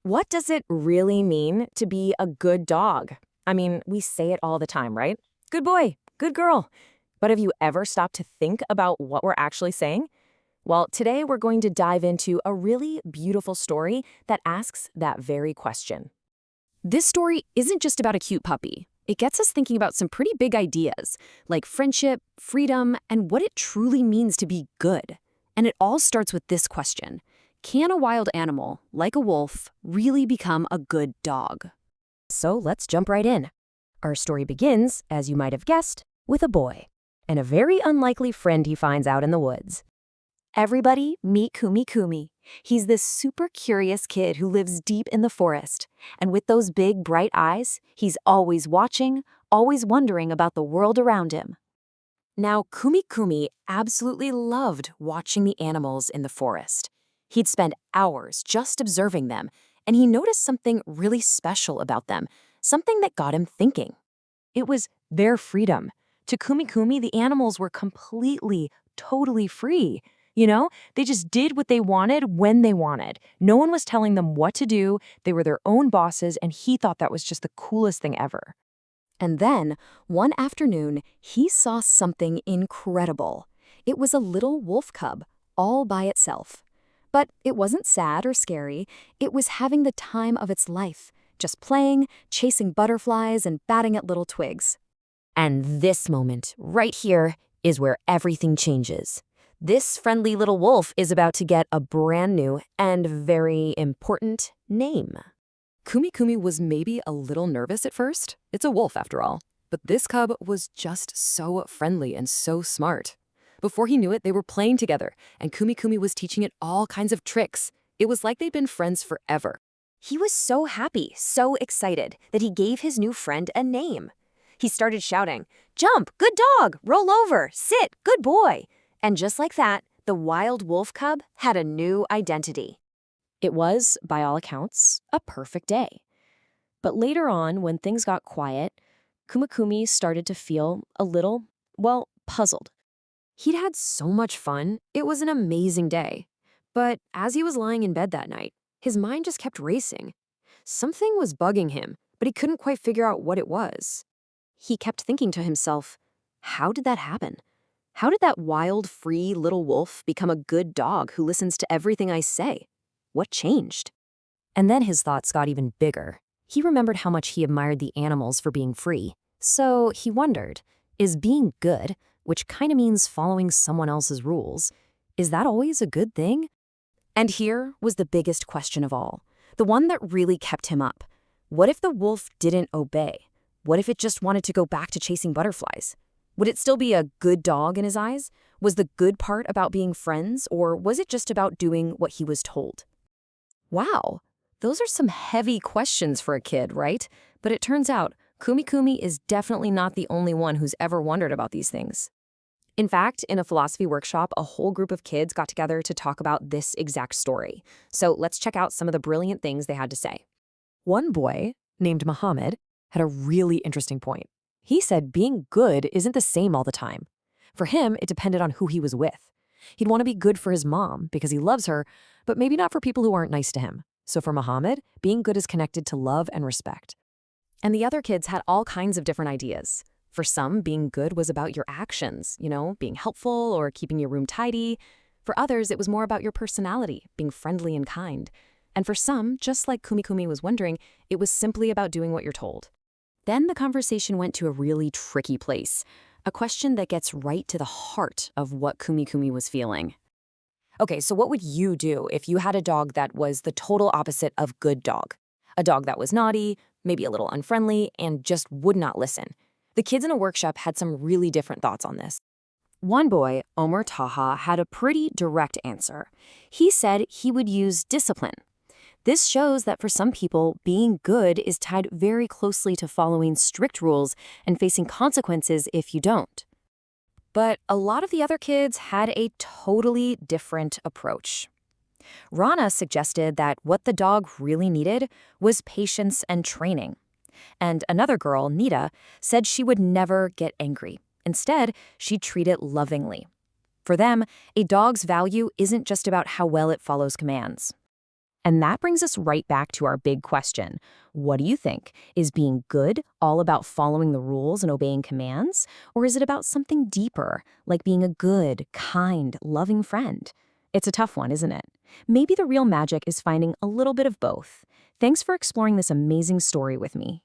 What does it really mean to be a good dog? I mean, we say it all the time, right? Good boy, good girl. But have you ever stopped to think about what we're actually saying? Well, today we're going to dive into a really beautiful story that asks that very question. This story isn't just about a cute puppy. It gets us thinking about some pretty big ideas, like friendship, freedom, and what it truly means to be good. And it all starts with this question. Can a wild animal, like a wolf, really become a good dog? So let's jump right in. Our story begins, as you might have guessed, with a boy, and a very unlikely friend he finds out in the woods. Everybody meet Kumikumi. He's this super curious kid who lives deep in the forest. And with those big, bright eyes, he's always watching, always wondering about the world around him. Now, Kumikumi absolutely loved watching the animals in the forest. He'd spend hours just observing them, and he noticed something really special about them, something that got him thinking. It was their freedom. To Kumikumi, the animals were completely, totally free. They just did what they wanted when they wanted. No one was telling them what to do. They were their own bosses, and he thought that was just the coolest thing ever. And then, one afternoon, he saw something incredible. It was a little wolf cub, all by itself. But it wasn't sad or scary. It was having the time of its life, just playing, chasing butterflies, and batting at little twigs. And this moment, right here, is where everything changes. This friendly little wolf is about to get a brand new and very important name. Kumikumi was maybe a little nervous at first. It's a wolf, after all. But this cub was just so friendly and so smart. Before he knew it, they were playing together, and Kumikumi was teaching it all kinds of tricks. It was like they'd been friends forever. He was so happy, so excited, that he gave his new friend a name. He started shouting, "Jump, good dog, roll over, sit, good boy." And just like that, the wild wolf cub had a new identity. It was, by all accounts, a perfect day. But later on, when things got quiet, Kumikumi started to feel a little, puzzled. He'd had so much fun. It was an amazing day. But as he was lying in bed that night, his mind just kept racing. Something was bugging him, but he couldn't quite figure out what it was. He kept thinking to himself, how did that happen? How did that wild, free little wolf become a good dog who listens to everything I say? What changed? And then his thoughts got even bigger. He remembered how much he admired the animals for being free. So he wondered, is being good, which kind of means following someone else's rules, is that always a good thing? And here was the biggest question of all, the one that really kept him up. What if the wolf didn't obey? What if it just wanted to go back to chasing butterflies? Would it still be a good dog in his eyes? Was the good part about being friends, or was it just about doing what he was told? Wow, those are some heavy questions for a kid, right? But it turns out Kumikumi is definitely not the only one who's ever wondered about these things. In fact, in a philosophy workshop, a whole group of kids got together to talk about this exact story. So let's check out some of the brilliant things they had to say. One boy, named Muhammad, had a really interesting point. He said being good isn't the same all the time. For him, it depended on who he was with. He'd want to be good for his mom because he loves her, but maybe not for people who aren't nice to him. So for Muhammad, being good is connected to love and respect. And the other kids had all kinds of different ideas. For some, being good was about your actions, being helpful or keeping your room tidy. For others, it was more about your personality, being friendly and kind. And for some, just like Kumikumi was wondering, it was simply about doing what you're told. Then the conversation went to a really tricky place, a question that gets right to the heart of what Kumikumi was feeling. Okay, so what would you do if you had a dog that was the total opposite of good dog? A dog that was naughty, maybe a little unfriendly, and just would not listen. The kids in a workshop had some really different thoughts on this. One boy, Omar Taha, had a pretty direct answer. He said he would use discipline. This shows that for some people, being good is tied very closely to following strict rules and facing consequences if you don't. But a lot of the other kids had a totally different approach. Rana suggested that what the dog really needed was patience and training. And another girl, Nita, said she would never get angry. Instead, she'd treat it lovingly. For them, a dog's value isn't just about how well it follows commands. And that brings us right back to our big question. What do you think? Is being good all about following the rules and obeying commands? Or is it about something deeper, like being a good, kind, loving friend? It's a tough one, isn't it? Maybe the real magic is finding a little bit of both. Thanks for exploring this amazing story with me.